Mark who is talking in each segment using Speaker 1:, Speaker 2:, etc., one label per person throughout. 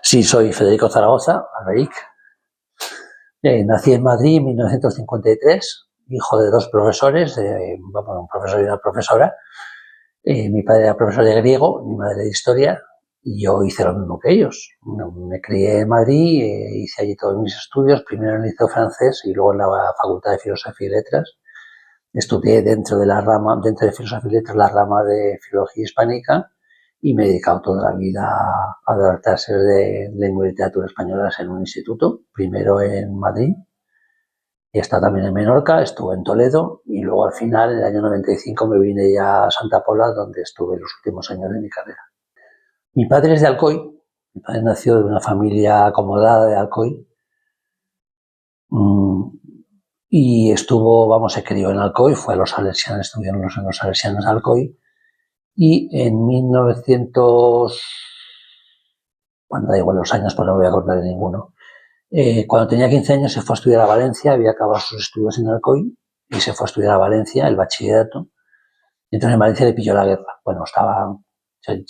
Speaker 1: Sí, soy Federico Zaragoza, Alberic. Nací en Madrid en 1953, hijo de dos profesores, un profesor y una profesora. Mi padre era profesor de griego, mi madre de historia, y yo hice lo mismo que ellos. Me crié en Madrid, hice allí todos mis estudios, primero en el Liceo Francés y luego en la Facultad de Filosofía y Letras. Estudié dentro de Filosofía y Letras, la rama de Filología Hispánica, y me he dedicado toda la vida a dar clases de lengua y literatura españolas en un instituto, primero en Madrid, y he estado también en Menorca, estuve en Toledo, y luego al final, en el año 95, me vine ya a Santa Pola, donde estuve los últimos años de mi carrera. Mi padre es de Alcoy, mi padre nació de una familia acomodada de Alcoy, y se crió en Alcoy, fue a los Salesianos, estudió en los Salesianos de Alcoy, y en 1900, bueno, da igual los años, pues no me voy a acordar de ninguno. Cuando tenía 15 años se fue a estudiar a Valencia, había acabado sus estudios en Alcoy y se fue a estudiar a Valencia, el bachillerato. Y entonces en Valencia le pilló la guerra. Bueno, estaba en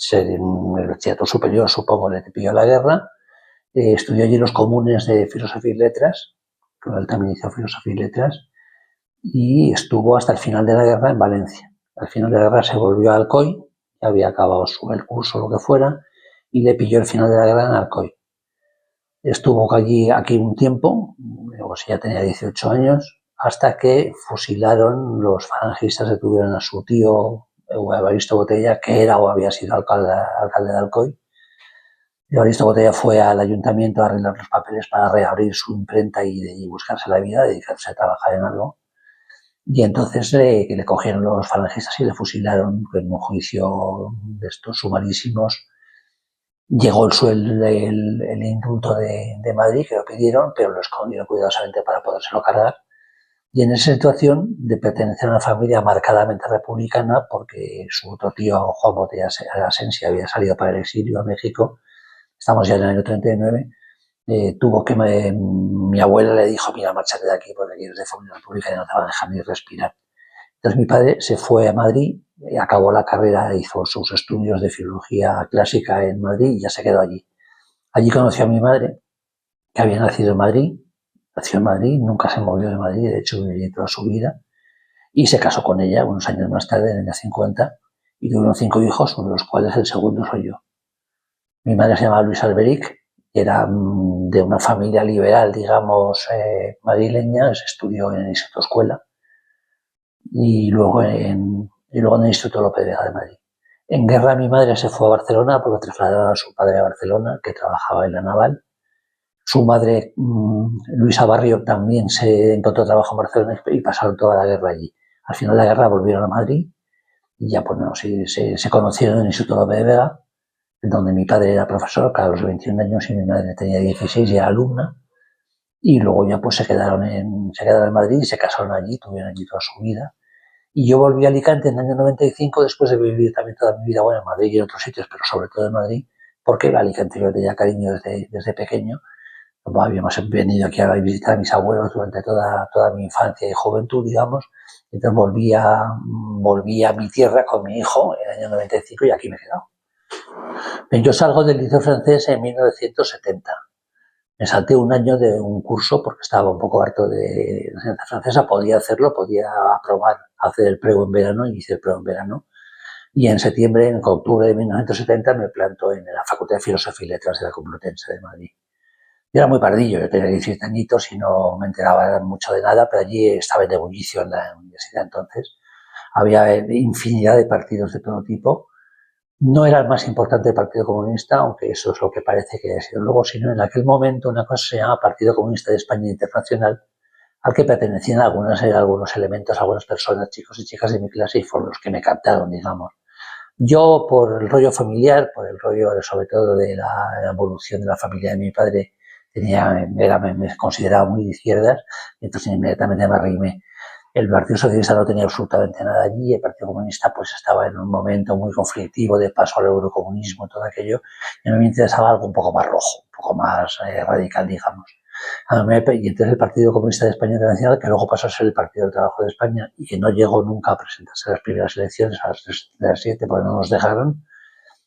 Speaker 1: el bachillerato superior, supongo, le pilló la guerra. Estudió allí los comunes de Filosofía y Letras, que él también hizo Filosofía y Letras, y estuvo hasta el final de la guerra en Valencia. Al final de la guerra se volvió a Alcoy, ya había acabado el curso o lo que fuera, y le pilló el final de la guerra en Alcoy. Estuvo aquí un tiempo, luego ya tenía 18 años, hasta que fusilaron los falangistas, detuvieron a su tío Evaristo Botella, que era o había sido alcalde de Alcoy. Evaristo Botella fue al ayuntamiento a arreglar los papeles para reabrir su imprenta y buscarse la vida, dedicarse a trabajar en algo. Y entonces le cogieron los falangistas y le fusilaron en un juicio de estos sumarísimos. Llegó el indulto de Madrid, que lo pidieron, pero lo escondieron cuidadosamente para podérselo cargar. Y en esa situación de pertenecer a una familia marcadamente republicana, porque su otro tío, Juan Botella Asensi, había salido para el exilio a México, estamos ya en el año 39, mi abuela le dijo, mira, márchate de aquí porque aquí eres de familia republicana y no te van a dejar ni respirar. Entonces mi padre se fue a Madrid, acabó la carrera, hizo sus estudios de filología clásica en Madrid y ya se quedó allí. Allí conoció a mi madre, que había nacido en Madrid, nació en Madrid, nunca se movió de Madrid, de hecho vivió toda su vida, y se casó con ella unos años más tarde, en el año 50, y tuvieron 5 hijos, uno de los cuales el segundo soy yo. Mi madre se llamaba Luisa Alberic, era de una familia liberal, digamos, madrileña, se estudió en el Instituto Escuela, y luego en el Instituto López de Vega de Madrid. En guerra mi madre se fue a Barcelona porque trasladaron a su padre a Barcelona, que trabajaba en la naval. Su madre, Luisa Barrio, también se encontró trabajo en Barcelona y pasaron toda la guerra allí. Al final de la guerra volvieron a Madrid y ya pues no, se conocieron en el Instituto López de Vega, donde mi padre era profesor, a los 21 años, y mi madre tenía 16 y era alumna. Y luego ya pues se quedaron en Madrid y se casaron allí, tuvieron allí toda su vida. Y yo volví a Alicante en el año 95, después de vivir también toda mi vida, bueno, en Madrid y en otros sitios, pero sobre todo en Madrid, porque a Alicante yo tenía cariño desde pequeño. Habíamos venido aquí a visitar a mis abuelos durante toda mi infancia y juventud, digamos. Entonces volví a mi tierra con mi hijo en el año 95 y aquí me he quedado. Yo salgo del Liceo Francés en 1970. Me salté un año de un curso porque estaba un poco harto de la enseñanza francesa, podía hacerlo, podía aprobar, hacer el preu en verano, y hice el preu en verano. Y en octubre de 1970 me planto en la Facultad de Filosofía y Letras de la Complutense de Madrid. Yo era muy pardillo, yo tenía 17 añitos y no me enteraba mucho de nada, pero allí estaba en ebullicio en la universidad entonces. Había infinidad de partidos de todo tipo. No era el más importante el Partido Comunista, aunque eso es lo que parece que ha sido luego, sino en aquel momento una cosa se llama Partido Comunista de España Internacional, al que pertenecían algunos elementos, algunas personas, chicos y chicas de mi clase, y fueron los que me captaron, digamos. Yo, por el rollo familiar, por el rollo sobre todo de la evolución de la familia de mi padre, me consideraba muy de izquierdas, y entonces inmediatamente me arrimé. El Partido Socialista no tenía absolutamente nada allí, el Partido Comunista pues estaba en un momento muy conflictivo de paso al eurocomunismo, todo aquello, y a mí me interesaba algo un poco más rojo, un poco más radical, digamos. Y entonces el Partido Comunista de España Internacional, que luego pasó a ser el Partido del Trabajo de España y que no llegó nunca a presentarse a las primeras elecciones, a las 7, porque no nos dejaron,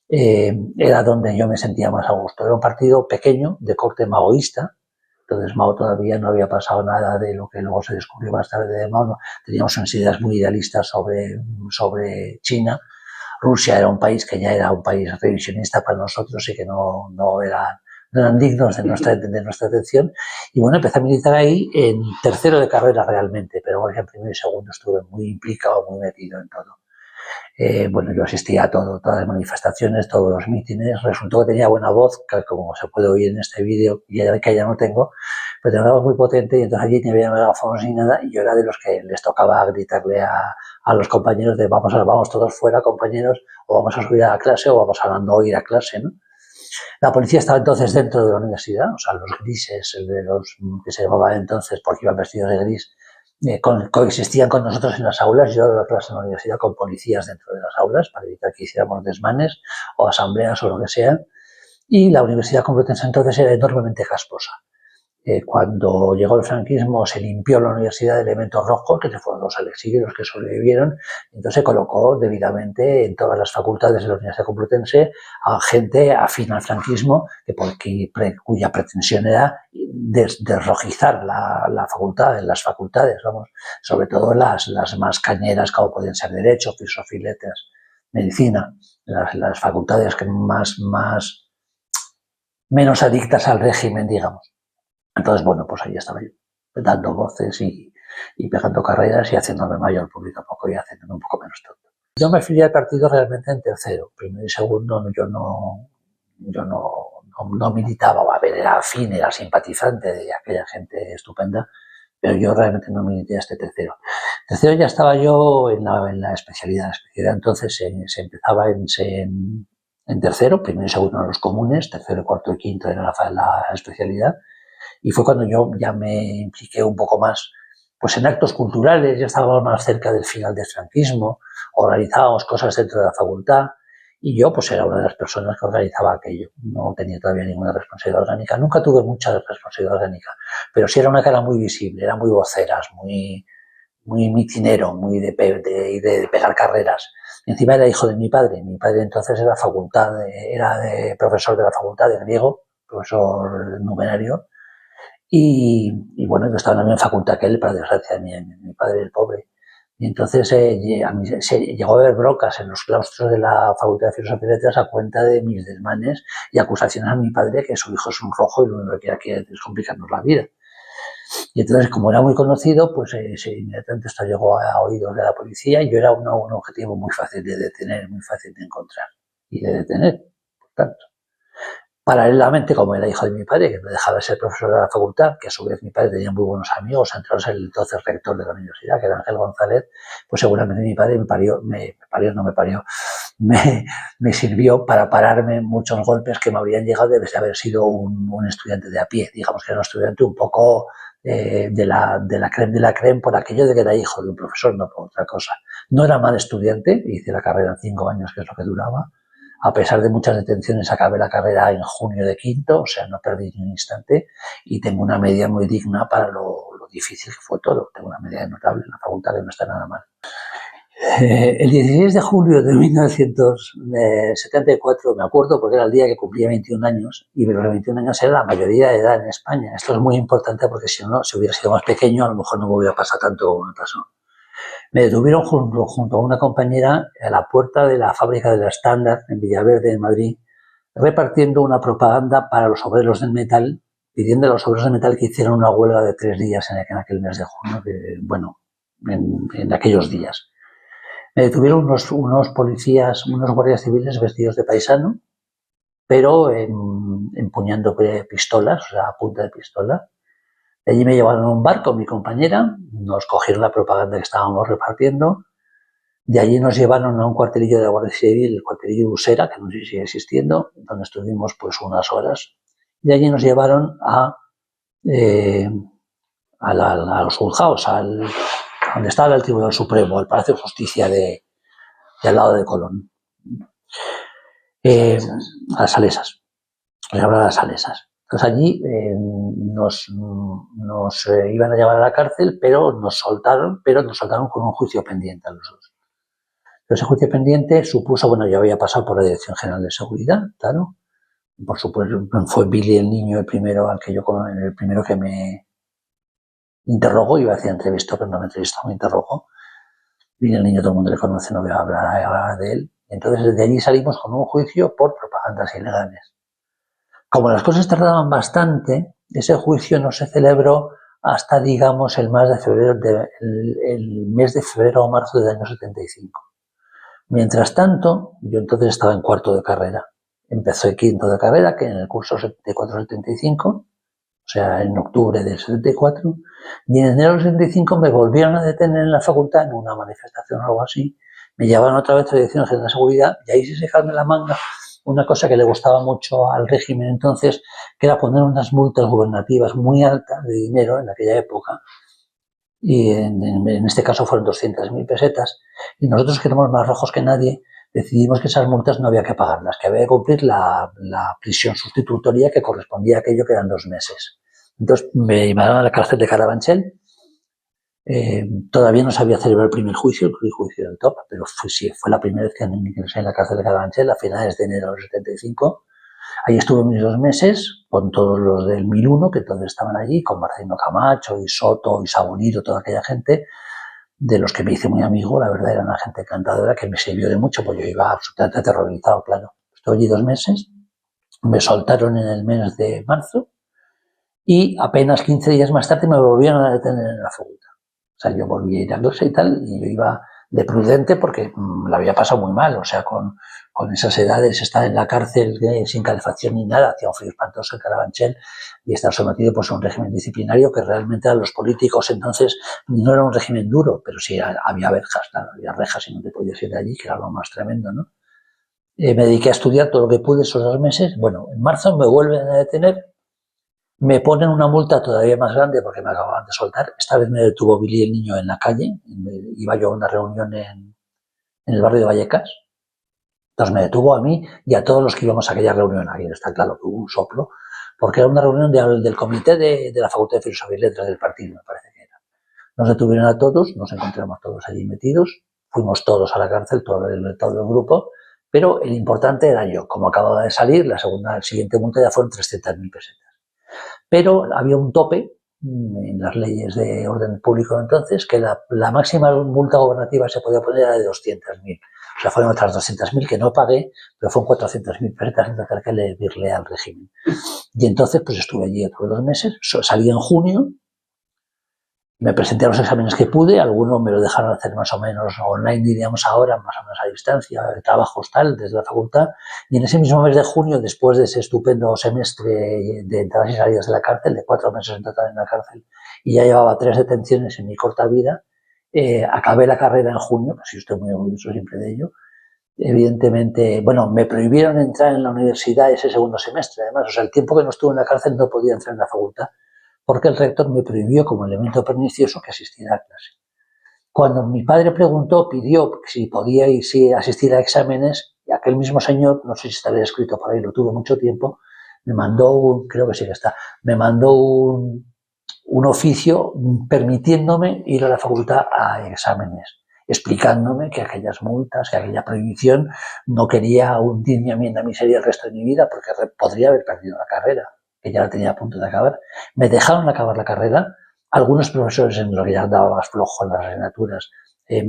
Speaker 1: era donde yo me sentía más a gusto. Era un partido pequeño, de corte maoísta. Entonces Mao todavía no había pasado nada de lo que luego se descubrió más tarde de Mao. Teníamos unas ideas muy idealistas sobre China. Rusia era un país que ya era un país revisionista para nosotros y que no eran dignos de nuestra atención. Y bueno, empecé a militar ahí en tercero de carrera realmente, pero bueno, en primero y segundo estuve muy implicado, muy metido en todo. Bueno, yo asistía a todas las manifestaciones, todos los mítines. Resultó que tenía buena voz, que como se puede oír en este vídeo, que ya no tengo, pero tenía una voz muy potente y entonces allí no había megáfonos ni nada y yo era de los que les tocaba gritarle a los compañeros de vamos todos fuera, compañeros, o vamos a subir a la clase o vamos a no ir a clase, ¿no? La policía estaba entonces dentro de la universidad, o sea, los grises, los que se llamaban entonces porque iban vestidos de gris, coexistían con nosotros en las aulas. Yo daba clase en la universidad con policías dentro de las aulas para evitar que hiciéramos desmanes o asambleas o lo que sea. Y la Universidad Complutense entonces era enormemente casposa. Cuando llegó el franquismo se limpió la universidad de elementos rojos, que fueron los exilios los que sobrevivieron, entonces se colocó debidamente en todas las facultades de la Universidad Complutense a gente afín al franquismo, cuya pretensión era desrojizar la facultad, las facultades, vamos, sobre todo las más cañeras, como pueden ser Derecho, Filosofía y Letras, Medicina, las facultades que menos adictas al régimen, digamos. Entonces, bueno, pues ahí estaba yo, dando voces y pegando carreras y haciéndome mayor poquito a poco y haciéndome un poco menos tonto. Yo me afilié al partido realmente en tercero. Primero y segundo yo no militaba, a ver, era afín, era simpatizante de aquella gente estupenda, pero yo realmente no milité hasta tercero. Tercero ya estaba yo en la especialidad. La especialidad entonces se empezaba en tercero, primero y segundo en los comunes, tercero, cuarto y quinto era la especialidad. Y fue cuando yo ya me impliqué un poco más pues en actos culturales. Ya estábamos más cerca del final del franquismo, organizábamos cosas dentro de la facultad y yo pues era una de las personas que organizaba aquello. No tenía todavía ninguna responsabilidad orgánica, nunca tuve mucha responsabilidad orgánica, pero sí era una cara muy visible, era muy voceras, muy mitinero, muy de pegar carreras. Encima era hijo de mi padre entonces era de profesor de la facultad de griego, profesor numerario. Y bueno, yo estaba en la misma facultad que él, para desgracia de mi padre, el pobre. Y entonces a mí se llegó a haber broncas en los claustros de la Facultad de Filosofía y Letras a cuenta de mis desmanes y acusaciones a mi padre que su hijo es un rojo y lo único que quiere es complicarnos la vida. Y entonces, como era muy conocido, pues inmediatamente esto llegó a oídos de la policía y yo era un objetivo muy fácil de detener, muy fácil de encontrar y de detener, por tanto. Paralelamente, como era hijo de mi padre, que no dejaba de ser profesor de la facultad, que a su vez mi padre tenía muy buenos amigos, entre ellos el entonces rector de la universidad, que era Ángel González, pues seguramente mi padre me sirvió para pararme muchos golpes que me habrían llegado de haber sido un estudiante de a pie. Digamos que era un estudiante un poco de la creme por aquello de que era hijo de un profesor, no por otra cosa. No era mal estudiante, hice la carrera en 5 años, que es lo que duraba. A pesar de muchas detenciones, acabé la carrera en junio de quinto, o sea, no perdí ni un instante y tengo una media muy digna para lo difícil que fue todo. Tengo una media notable en la facultad que no está nada mal. El 16 de julio de 1974, me acuerdo porque era el día que cumplía 21 años y los 21 años era la mayoría de edad en España. Esto es muy importante porque si no, si hubiera sido más pequeño, a lo mejor no me hubiera pasado tanto como me pasó. Me detuvieron junto a una compañera a la puerta de la fábrica de la Standard en Villaverde, en Madrid, repartiendo una propaganda para los obreros del metal, pidiendo a los obreros del metal que hicieran una huelga de 3 días en aquel mes de junio, en aquellos días. Me detuvieron unos policías, unos guardias civiles vestidos de paisano, pero empuñando pistolas, o sea, a punta de pistola. De allí me llevaron a un bar con mi compañera, nos cogieron la propaganda que estábamos repartiendo. De allí nos llevaron a un cuartelillo de la Guardia Civil, el cuartelillo de Usera, que no sé si sigue existiendo, donde estuvimos pues unas horas. De allí nos llevaron a los juzgados, donde estaba el Tribunal Supremo, al Palacio de Justicia de al lado de Colón. A las Salesas. Nos llevaron a las Salesas. Entonces allí nos iban a llevar a la cárcel, pero nos soltaron con un juicio pendiente a los dos. Pero ese juicio pendiente supuso, bueno, yo había pasado por la Dirección General de Seguridad, claro. Por supuesto, fue Billy el niño el primero que me interrogó, iba a decir entrevistó, pero no me entrevistó, me interrogó. Billy el niño todo el mundo le conoce, no voy a hablar de él. Entonces de allí salimos con un juicio por propagandas ilegales. Como las cosas tardaban bastante, ese juicio no se celebró hasta, digamos, el mes de febrero o marzo del año 75. Mientras tanto, yo entonces estaba en cuarto de carrera. Empecé quinto de carrera, que en el curso 74-75, o sea, en octubre del 74, y en enero del 75 me volvieron a detener en la facultad en una manifestación o algo así. Me llevaron otra vez a la Dirección General de Seguridad y ahí sí se sacarme la manga una cosa que le gustaba mucho al régimen entonces, que era poner unas multas gubernativas muy altas de dinero en aquella época, y en este caso fueron 200.000 pesetas, y nosotros, que éramos más rojos que nadie, decidimos que esas multas no había que pagarlas, que había que cumplir la prisión sustitutoria que correspondía a aquello, que eran 2 meses. Entonces me llevaron a la cárcel de Carabanchel. Todavía no se había celebrado el primer juicio, el juicio del top, pero fue la primera vez que ingresé en la cárcel de Carabanchel a finales de enero del 75. Ahí estuve mis 2 meses con todos los del 1001, que entonces estaban allí, con Marcelino Camacho y Soto y Sabonito, toda aquella gente, de los que me hice muy amigo. La verdad, era una gente encantadora que me sirvió de mucho, porque yo iba absolutamente aterrorizado, claro. Estuve allí 2 meses, me soltaron en el mes de marzo y apenas 15 días más tarde me volvieron a detener en la facultad. O sea, yo volví a ir a clase y tal, y yo iba de prudente porque la había pasado muy mal, o sea, con esas edades, estar en la cárcel sin calefacción ni nada, hacía un frío espantoso en Carabanchel, y estar sometido pues a un régimen disciplinario que realmente a los políticos entonces no era un régimen duro, pero sí había verjas, claro, había rejas y no te podías ir de allí, que era lo más tremendo, ¿no? Me dediqué a estudiar todo lo que pude esos 2 meses. Bueno, en marzo me vuelven a detener. Me ponen una multa todavía más grande porque me acababan de soltar. Esta vez me detuvo Billy el niño en la calle. Iba yo a una reunión en el barrio de Vallecas. Entonces me detuvo a mí y a todos los que íbamos a aquella reunión. Aquí está claro que hubo un soplo, porque era una reunión del comité de la Facultad de Filosofía y Letras del partido, me parece que era. Nos detuvieron a todos, nos encontramos todos allí metidos, fuimos todos a la cárcel, todo el grupo, pero el importante era yo. Como acababa de salir, la siguiente multa ya fueron 300.000 pesetas. Pero había un tope en las leyes de orden público entonces, que la máxima multa gubernativa se podía poner era de 200.000. O sea, fueron otras 200.000 que no pagué, pero fueron 400.000 pesetas en total que le dirle al régimen. Y entonces pues estuve allí otros 2 meses, salí en junio, me presenté a los exámenes que pude, algunos me lo dejaron hacer más o menos online, diríamos ahora, más o menos a distancia, de trabajos tal, desde la facultad, y en ese mismo mes de junio, después de ese estupendo semestre de entradas y salidas de la cárcel, de 4 meses en total en la cárcel, y ya llevaba 3 detenciones en mi corta vida, acabé la carrera en junio, que sí estoy muy orgulloso siempre de ello. Evidentemente, bueno, me prohibieron entrar en la universidad ese segundo semestre, además, o sea, el tiempo que no estuve en la cárcel no podía entrar en la facultad, porque el rector me prohibió como elemento pernicioso que asistiera a clase. Cuando mi padre pidió si podía asistir a exámenes, aquel mismo señor, no sé si estaría escrito por ahí, lo tuvo mucho tiempo, me mandó creo que sí que está, me mandó un oficio permitiéndome ir a la facultad a exámenes, explicándome que aquellas multas, que aquella prohibición no quería hundirme a mí en la miseria el resto de mi vida, porque podría haber perdido la carrera, que ya la tenía a punto de acabar. Me dejaron acabar la carrera. Algunos profesores, en los que ya andaba más flojo en las asignaturas,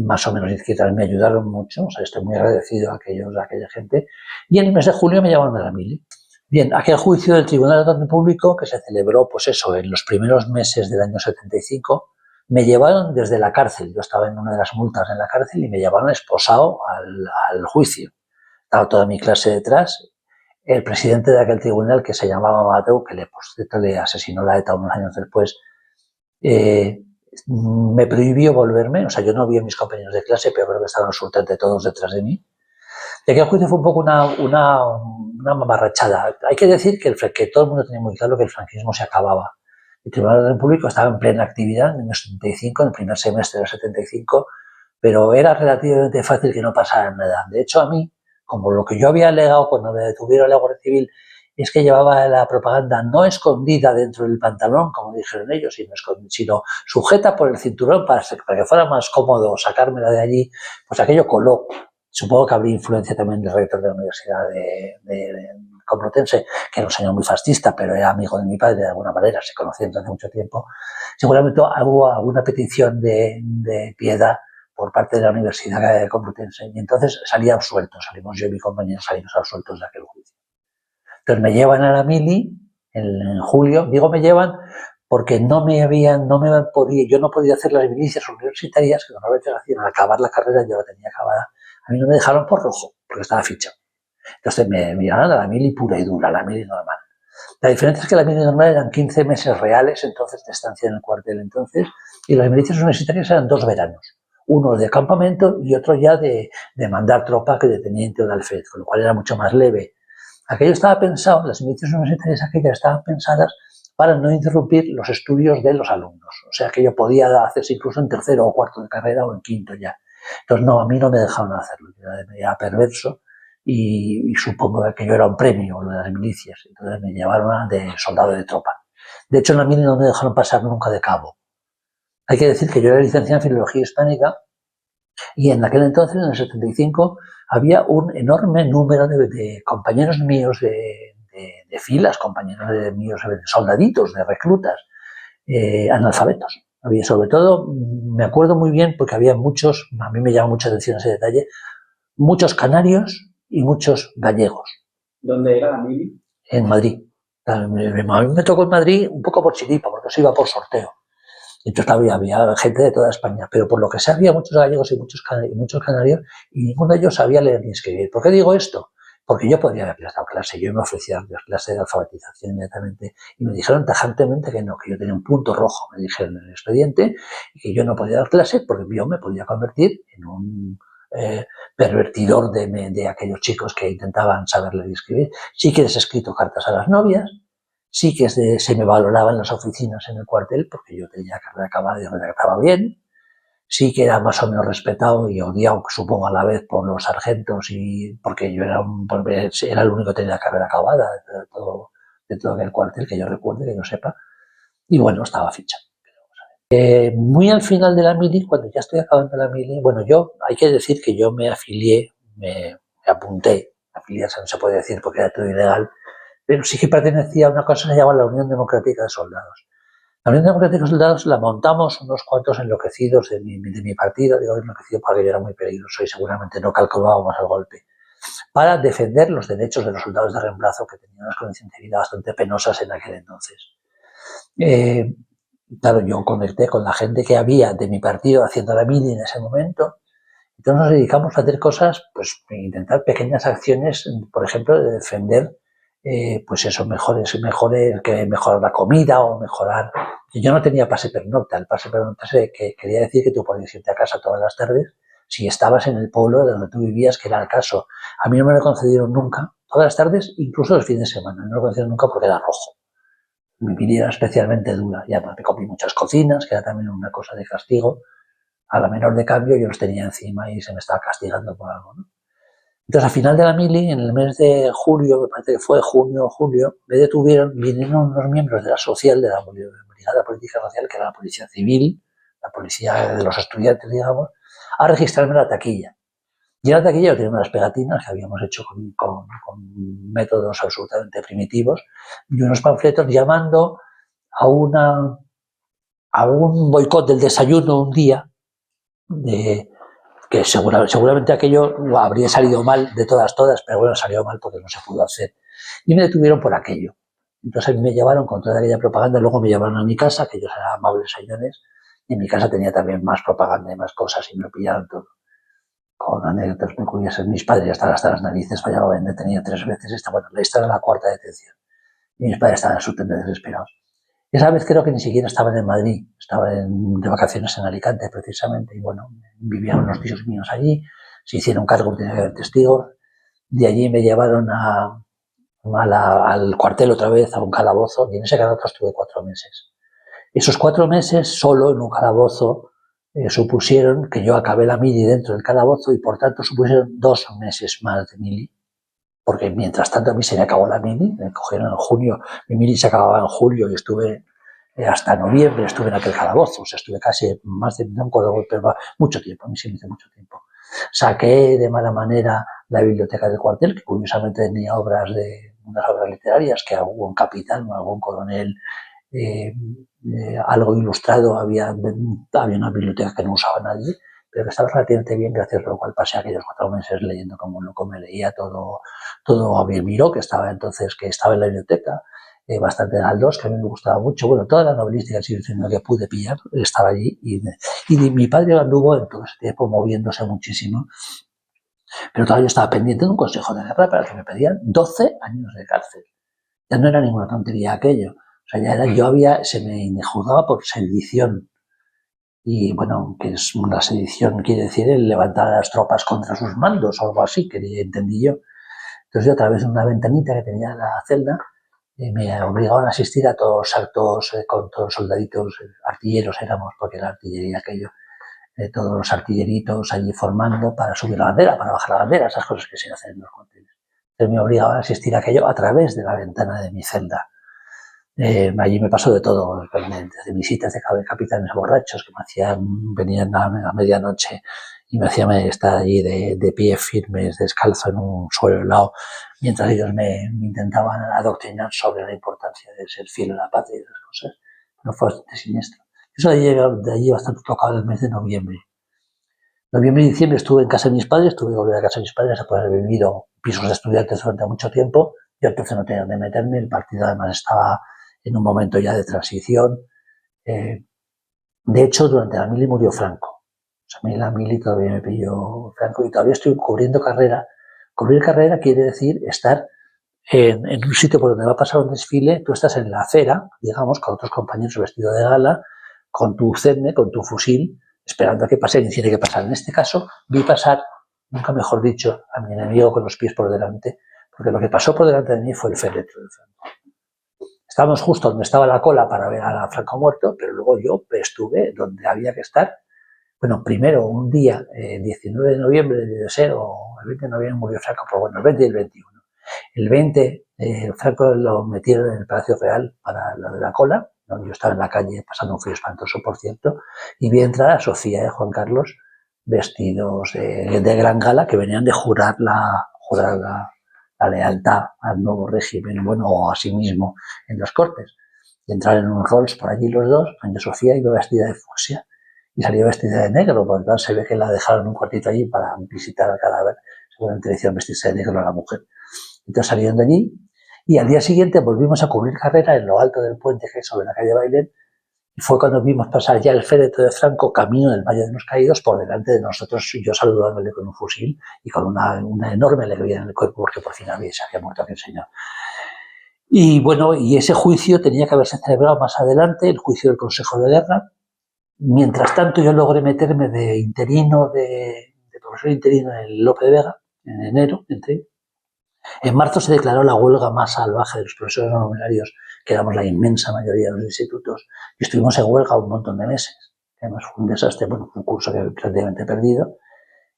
Speaker 1: más o menos izquierdas, me ayudaron mucho. O sea, estoy muy agradecido a aquella gente. Y en el mes de julio me llamaron a la mili. Bien, aquel juicio del Tribunal de Orden Público, que se celebró, pues eso, en los primeros meses del año 75, me llevaron desde la cárcel. Yo estaba en una de las multas en la cárcel y me llevaron esposado al juicio. Estaba toda mi clase detrás. El presidente de aquel tribunal, que se llamaba Mateu, que por cierto le asesinó la ETA unos años después, me prohibió volverme. O sea, yo no vi a mis compañeros de clase, pero creo que estaban absolutamente todos detrás de mí. Y aquel juicio fue un poco una mamarrachada. Hay que decir que todo el mundo tenía muy claro que el franquismo se acababa. El Tribunal del Público estaba en plena actividad en el 75, en el primer semestre del 75, pero era relativamente fácil que no pasara nada. De hecho, a mí, como lo que yo había alegado cuando me detuvieron la Guardia Civil es que llevaba la propaganda no escondida dentro del pantalón, como dijeron ellos, sino sujeta por el cinturón para que fuera más cómodo sacármela de allí. Pues aquello coló. Supongo que habría influencia también del rector de la Universidad de Complutense, que era un señor muy fascista, pero era amigo de mi padre de alguna manera, se conocían desde hace mucho tiempo. Seguramente hubo alguna petición de piedad por parte de la Universidad Complutense, y entonces salí absuelto, salimos yo y mi compañero salimos absueltos de aquel juicio. Entonces me llevan a la mili en julio, digo me llevan porque yo no podía hacer las milicias universitarias, que normalmente hacían al acabar la carrera, yo la tenía acabada. A mí no me dejaron por rojo, porque estaba fichado. Entonces me llevaron a la mili pura y dura, la mili normal. La diferencia es que la mili normal eran 15 meses reales, entonces, de estancia en el cuartel entonces, y las milicias universitarias eran 2 veranos. Uno de campamento y otro ya de mandar tropa, que de teniente o de alférez, con lo cual era mucho más leve. Aquello estaba pensado, las milicias universitarias aquellas estaban pensadas para no interrumpir los estudios de los alumnos. O sea, que yo podía hacerse incluso en tercero o cuarto de carrera o en quinto ya. Entonces, no, a mí no me dejaron hacerlo. Yo era perverso y supongo que yo era un premio, lo de las milicias. Entonces me llevaron de soldado de tropa. De hecho, en la mili no me dejaron pasar nunca de cabo. Hay que decir que yo era licenciado en Filología Hispánica y en aquel entonces, en el 75, había un enorme número de compañeros míos de filas, compañeros míos de soldaditos, de reclutas, analfabetos. Había, sobre todo, me acuerdo muy bien porque había muchos, a mí me llama mucha atención ese detalle, muchos canarios y muchos gallegos.
Speaker 2: ¿Dónde era la mili?
Speaker 1: En Madrid. A mí me tocó en Madrid un poco por chiripa, porque se iba por sorteo. Entonces había gente de toda España, pero por lo que sé había muchos gallegos y muchos canarios y ninguno de ellos sabía leer ni escribir. ¿Por qué digo esto? Porque yo podría haberles dado clase, yo me ofrecía a dar clase de alfabetización inmediatamente y me dijeron tajantemente que no, que yo tenía un punto rojo, me dijeron en el expediente, y que yo no podía dar clase porque yo me podía convertir en un pervertidor de aquellos chicos que intentaban saber leer y escribir. Sí que les he escrito cartas a las novias, sí que se me valoraba en las oficinas en el cuartel porque yo tenía carrera acabada y redactaba bien. Sí que era más o menos respetado y odiado, supongo, a la vez por los sargentos y porque yo era el único que tenía carrera acabada de todo aquel cuartel, que yo recuerde, que yo sepa. Y bueno, estaba fichado. Muy al final de la mili, cuando ya estoy acabando la mili, bueno, hay que decir que yo me afilié, me apunté, afiliarse no se puede decir porque era todo ilegal, pero sí que pertenecía a una cosa que se llama la Unión Democrática de Soldados. La Unión Democrática de Soldados la montamos unos cuantos enloquecidos de mi partido, digo enloquecido porque yo era muy peligroso y seguramente no calculábamos el golpe, para defender los derechos de los soldados de reemplazo que tenían unas condiciones de vida bastante penosas en aquel entonces. Claro, yo conecté con la gente que había de mi partido haciendo la mili en ese momento. Entonces nos dedicamos a hacer cosas, pues intentar pequeñas acciones, por ejemplo, de defender, pues eso, mejorar la comida o mejorar. Yo no tenía pase pernocta. El pase pernocta quería decir que tú podías irte a casa todas las tardes si estabas en el pueblo donde tú vivías, que era el caso. A mí no me lo concedieron nunca, todas las tardes, incluso los fines de semana. No me lo concedieron nunca porque era rojo. Mi vida era especialmente dura. Ya me comí muchas cocinas, que era también una cosa de castigo. A la menor de cambio yo los tenía encima y se me estaba castigando por algo, ¿no? Entonces, al final de la mili, en el mes de julio, me parece que fue junio o julio, vinieron unos miembros de la social, de la Brigada Política Social, que era la policía civil, la policía de los estudiantes, digamos, a registrarme en la taquilla. Y en la taquilla yo tenía unas pegatinas que habíamos hecho con métodos absolutamente primitivos y unos panfletos llamando a un boicot del desayuno un día, que seguramente aquello habría salido mal de todas, pero bueno, salió mal porque no se pudo hacer. Y me detuvieron por aquello. Entonces me llevaron con toda aquella propaganda, luego me llevaron a mi casa, que ellos eran amables señores, y en mi casa tenía también más propaganda y más cosas, y me lo pillaron todo. Con anécdotas muy curiosas. Mis padres ya estaban hasta las narices, me habían detenido 3 veces. Esta era la 4ª detención. Y mis padres estaban absolutamente desesperados. Esa vez creo que ni siquiera estaban en Madrid, estaban de vacaciones en Alicante precisamente, y bueno, vivían unos tíos míos allí, se hicieron cargo, tenía que haber testigos, de allí me llevaron al cuartel otra vez, a un calabozo, y en ese calabozo estuve 4 meses. Esos 4 meses solo en un calabozo supusieron que yo acabé la mili dentro del calabozo y por tanto supusieron 2 meses más de mili. porque mientras tanto a mí se me acabó la mili, me cogieron en junio, mi mili se acababa en julio y estuve hasta noviembre, estuve en aquel calabozo, o sea, estuve casi más de, no me acuerdo, pero mucho tiempo, a mí sí me hizo mucho tiempo. Saqué de mala manera la biblioteca del cuartel, que curiosamente tenía unas obras literarias, que algún capitán o algún coronel algo ilustrado, había una biblioteca que no usaba nadie, pero que estaba relativamente bien, gracias a lo cual pasé aquellos 4 meses leyendo como un loco, me leía todo a bien Miró, que estaba en la biblioteca, bastante de Aldós, que a mí me gustaba mucho, bueno, toda la novelística del siglo XIX que pude pillar estaba allí, y mi padre anduvo en todo ese tiempo moviéndose muchísimo, pero todavía estaba pendiente de un consejo de guerra para que me pedían 12 años de cárcel. Ya no era ninguna tontería aquello. O sea, ya era, se me juzgaba por sedición. Y bueno, que es una sedición, quiere decir el levantar a las tropas contra sus mandos o algo así, que entendí yo. Entonces yo a través de una ventanita que tenía en la celda, me obligaban a asistir a todos los actos con todos los soldaditos, artilleros éramos, porque era artillería aquello, todos los artilleritos allí formando para subir la bandera, para bajar la bandera, esas cosas que se hacen en los cuarteles. Entonces me obligaban a asistir a aquello a través de la ventana de mi celda. Allí me pasó de todo, desde visitas de capitanes borrachos que venían a medianoche y me hacían estar allí de pie firmes, descalzo en un suelo helado, mientras ellos me intentaban adoctrinar sobre la importancia de ser fiel a la patria y esas cosas. No fue bastante siniestro. Eso de allí bastante tocado el mes de noviembre. Noviembre y diciembre estuve en casa de mis padres, tuve que volver a casa de mis padres después de haber vivido pisos de estudiantes durante mucho tiempo. Yo entonces no tenía dónde meterme, el partido además estaba en un momento ya de transición. De hecho, durante la mili murió Franco. O sea, a mí la mili todavía me pilló Franco y todavía estoy cubriendo carrera. Cubrir carrera quiere decir estar en un sitio por donde va a pasar un desfile, tú estás en la acera, digamos, con otros compañeros vestidos de gala, con tu CEDME, con tu fusil, esperando a que pase quien tiene que pasar. En este caso, vi pasar, nunca mejor dicho, a mi enemigo con los pies por delante, porque lo que pasó por delante de mí fue el féretro de Franco. Estábamos justo donde estaba la cola para ver a Franco muerto, pero luego yo estuve donde había que estar. Bueno, primero, un día, 19 de noviembre debe ser, o el 20 de noviembre murió Franco, pero bueno, el 20 y el 21. El 20, Franco lo metieron en el Palacio Real para lo de la cola. ¿No? Yo estaba en la calle pasando un frío espantoso, por cierto, y vi entrar a Sofía y a Juan Carlos vestidos de gran gala, que venían de jurar la lealtad al nuevo régimen, bueno, o a sí mismo en las Cortes. Y entraron en un Rolls por allí los dos, doña Sofía iba vestida de fucsia y salió vestida de negro, porque entonces se ve que la dejaron un cuartito allí para visitar al cadáver, seguramente le hicieron vestirse de negro a la mujer. Entonces salieron de allí y al día siguiente volvimos a cubrir carrera en lo alto del puente que hay sobre la calle Bailén, y fue cuando vimos pasar ya el féretro de Franco camino del Valle de los Caídos por delante de nosotros, yo saludándole con un fusil y con una enorme alegría en el cuerpo porque por fin se había muerto aquel señor. Y bueno, y ese juicio tenía que haberse celebrado más adelante, el juicio del Consejo de Guerra. Mientras tanto yo logré meterme de interino, de profesor interino en Lope de Vega, en enero, entré. En marzo se declaró la huelga más salvaje de los profesores no numerarios, que éramos la inmensa mayoría de los institutos, y estuvimos en huelga un montón de meses. Además fue un desastre, bueno, un curso que prácticamente perdido.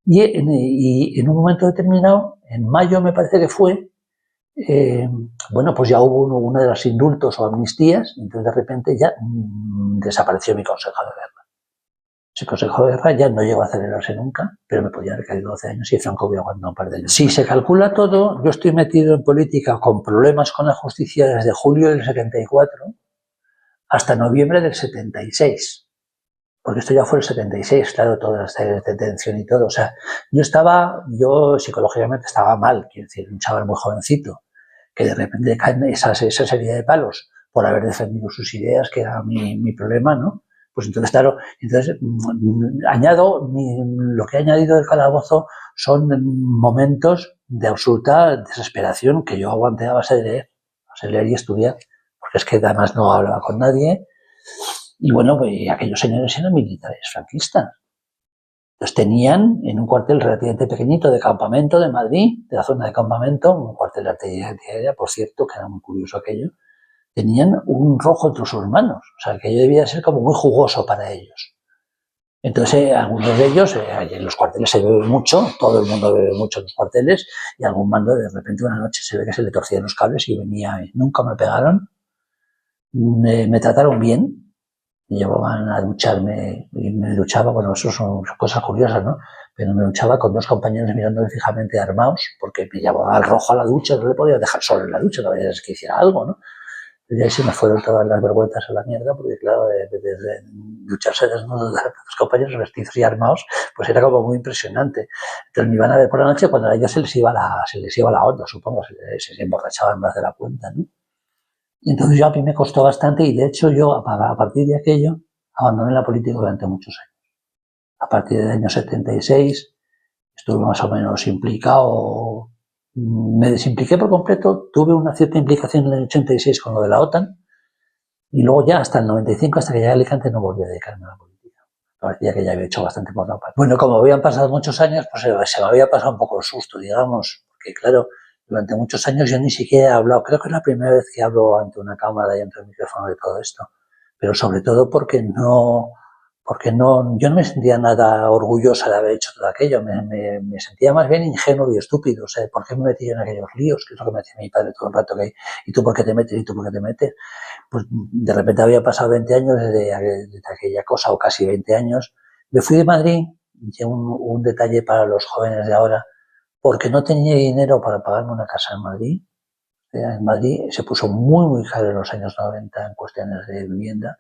Speaker 1: Y en un momento determinado, en mayo me parece que fue, bueno, pues ya hubo uno de los indultos o amnistías, y entonces de repente ya desapareció mi consejo de guerra. Ese consejo de guerra ya no llegó a celebrarse nunca, pero me podía haber caído 12 años y Franco hubiera aguantado un par de años. Si se calcula todo, yo estoy metido en política con problemas con la justicia desde julio del 74 hasta noviembre del 76. Porque esto ya fue el 76, claro, todas las series de detención y todo. O sea, yo psicológicamente estaba mal, quiero decir, un chaval muy jovencito, que de repente caen esa serie de palos por haber defendido sus ideas, que era mi problema, ¿no? Pues entonces, claro, lo que he añadido del calabozo son momentos de absoluta desesperación que yo aguanté a base de leer y estudiar, porque es que además no hablaba con nadie. Y bueno, pues aquellos señores eran militares franquistas. Los tenían en un cuartel relativamente pequeñito de campamento de Madrid, de la zona de campamento, un cuartel de artillería, por cierto, que era muy curioso aquello. Tenían un rojo entre sus manos, o sea, que aquello debía ser como muy jugoso para ellos. Entonces, algunos de ellos, en los cuarteles se bebe mucho, todo el mundo bebe mucho en los cuarteles, y algún mando de repente una noche se ve que se le torcían los cables y venía, nunca me pegaron, me trataron bien, me llevaban a ducharme y me duchaba, bueno, eso son cosas curiosas, ¿no? Pero me duchaba con dos compañeros mirándome fijamente armados, porque me llevaba al rojo a la ducha, no le podía dejar solo en la ducha, no es que hiciera algo, ¿no? Y ahí se me fueron todas las vergüenzas a la mierda, porque claro, desde ducharse desnudo de los compañeros vestidos y armados, pues era como muy impresionante. Entonces me iban a ver por la noche cuando a ellos se les iba la onda, supongo, se emborrachaban más de la cuenta, ¿no? Y entonces yo a mí me costó bastante y de hecho yo a partir de aquello abandoné la política durante muchos años. A partir del año 76 estuve más o menos implicado, me desimpliqué por completo, tuve una cierta implicación en el 86 con lo de la OTAN y luego ya hasta el 95, hasta que llegué a Alicante, no volví a dedicarme a la política. Parecía que ya había hecho bastante por la OTAN. Bueno, como habían pasado muchos años, pues se me había pasado un poco el susto, digamos, porque claro, durante muchos años yo ni siquiera he hablado, creo que es la primera vez que hablo ante una cámara y ante un micrófono de todo esto, pero sobre todo porque yo no me sentía nada orgullosa de haber hecho todo aquello, me sentía más bien ingenuo y estúpido, o sea, ¿por qué me metí en aquellos líos? Que es lo que me decía mi padre todo el rato, que ¿y tú por qué te metes? ¿Y tú por qué te metes? Pues de repente había pasado 20 años desde aquella cosa, o casi 20 años. Me fui de Madrid, y un detalle para los jóvenes de ahora, porque no tenía dinero para pagarme una casa en Madrid. En Madrid se puso muy, muy caro en los años 90 en cuestiones de vivienda.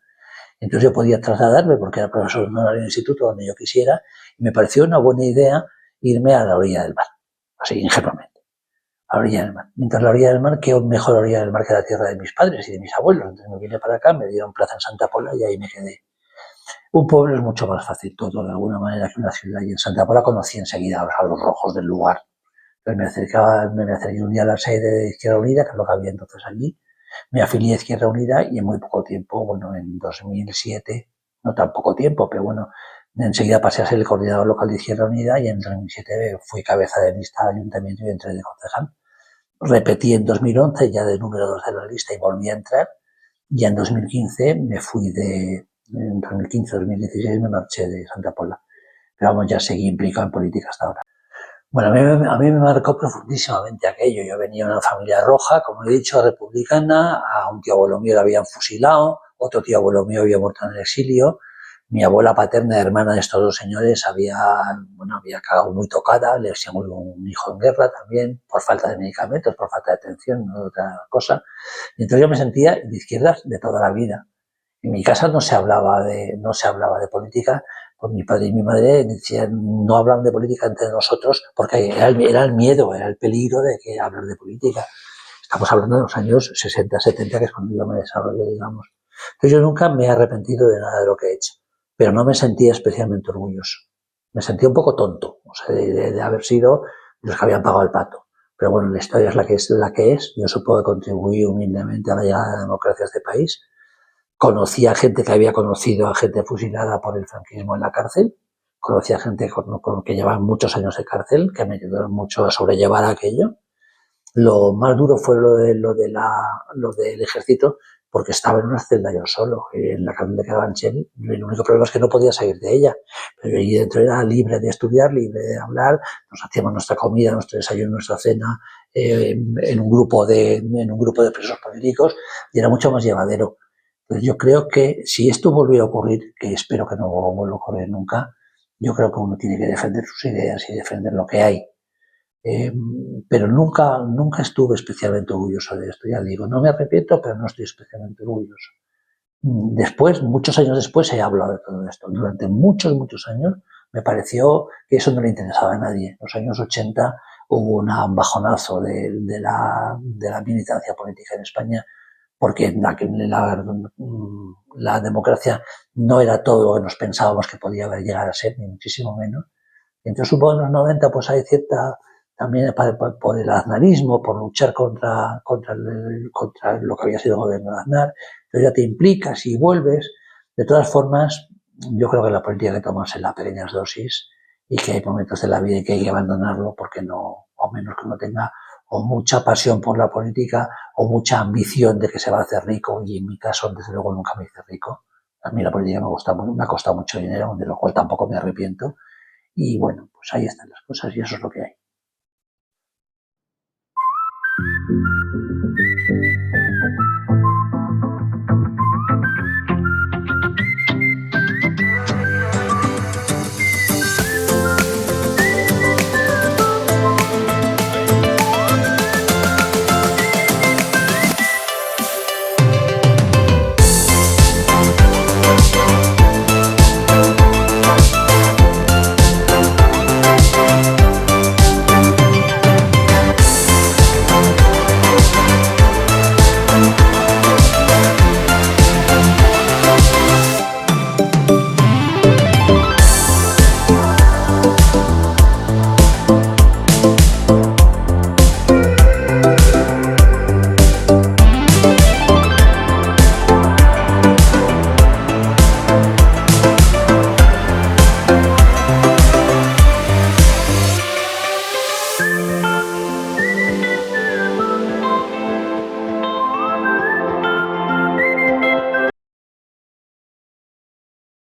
Speaker 1: Entonces yo podía trasladarme porque era profesor en el instituto donde yo quisiera y me pareció una buena idea irme a la orilla del mar, así ingenuamente, a la orilla del mar. Mientras la orilla del mar, qué mejor orilla del mar que la tierra de mis padres y de mis abuelos. Entonces me vine para acá, me dieron plaza en Santa Pola y ahí me quedé. Un pueblo es mucho más fácil todo de alguna manera que una ciudad y en Santa Pola conocí enseguida a los rojos del lugar. Entonces me acerqué un día a la sede de Izquierda Unida, que es lo que había entonces allí. Me afilié a Izquierda Unida y en muy poco tiempo, bueno, en 2007, no tan poco tiempo, pero bueno, enseguida pasé a ser el coordinador local de Izquierda Unida y en 2007 fui cabeza de lista del ayuntamiento y entré de concejal. Repetí en 2011 ya de número 2 de la lista y volví a entrar. Y en 2015 me fui en 2015-2016 me marché de Santa Pola. Pero vamos, ya seguí implicado en política hasta ahora. Bueno, a mí me marcó profundísimamente aquello. Yo venía de una familia roja, como he dicho, republicana, a un tío abuelo mío lo habían fusilado, otro tío abuelo mío había muerto en el exilio, mi abuela paterna, hermana de estos dos señores, había quedado muy tocada, le había muerto un hijo en guerra también, por falta de medicamentos, por falta de atención, no otra cosa. Y entonces yo me sentía de izquierdas de toda la vida. En mi casa no se hablaba de política, pues mi padre y mi madre decían, no hablan de política entre nosotros porque era el miedo, era el peligro de que hablar de política. Estamos hablando de los años 60, 70, que es cuando yo me desarrollé, digamos. Entonces yo nunca me he arrepentido de nada de lo que he hecho, pero no me sentía especialmente orgulloso. Me sentía un poco tonto, o sea, de haber sido los que habían pagado el pato. Pero bueno, la historia es la que es. Yo supongo que contribuí humildemente a la llegada de la democracia a este país. Conocí a gente que había conocido a gente fusilada por el franquismo en la cárcel. Conocí a gente que llevaba muchos años de cárcel, que me ayudaron mucho a sobrellevar aquello. Lo más duro fue lo del ejército, porque estaba en una celda yo solo, en la cárcel de Carabanchel. El único problema es que no podía salir de ella. Pero allí dentro era libre de estudiar, libre de hablar. Nos hacíamos nuestra comida, nuestro desayuno, nuestra cena, en un grupo de presos políticos, y era mucho más llevadero. Entonces yo creo que si esto volviera a ocurrir, que espero que no vuelva a ocurrir nunca, yo creo que uno tiene que defender sus ideas y defender lo que hay. Pero nunca estuve especialmente orgulloso de esto, ya digo, no me arrepiento, pero no estoy especialmente orgulloso. Después, muchos años después, he hablado de todo esto. Durante muchos años me pareció que eso no le interesaba a nadie. En los años 80 hubo un bajonazo de la militancia política en España, porque la democracia no era todo lo que nos pensábamos que podía llegar a ser, ni muchísimo menos. Y entonces hubo en los 90 pues hay cierta, también por el aznarismo, por luchar contra lo que había sido el gobierno de Aznar, entonces ya te implicas y vuelves. De todas formas, yo creo que la política hay que tomarse en las pequeñas dosis y que hay momentos de la vida que hay que abandonarlo porque no, o menos que uno tenga o mucha pasión por la política o mucha ambición de que se va a hacer rico, y en mi caso desde luego nunca me hice rico, A mí la política me ha costado mucho dinero, de lo cual tampoco me arrepiento. Y bueno, pues ahí están las cosas y eso es lo que hay.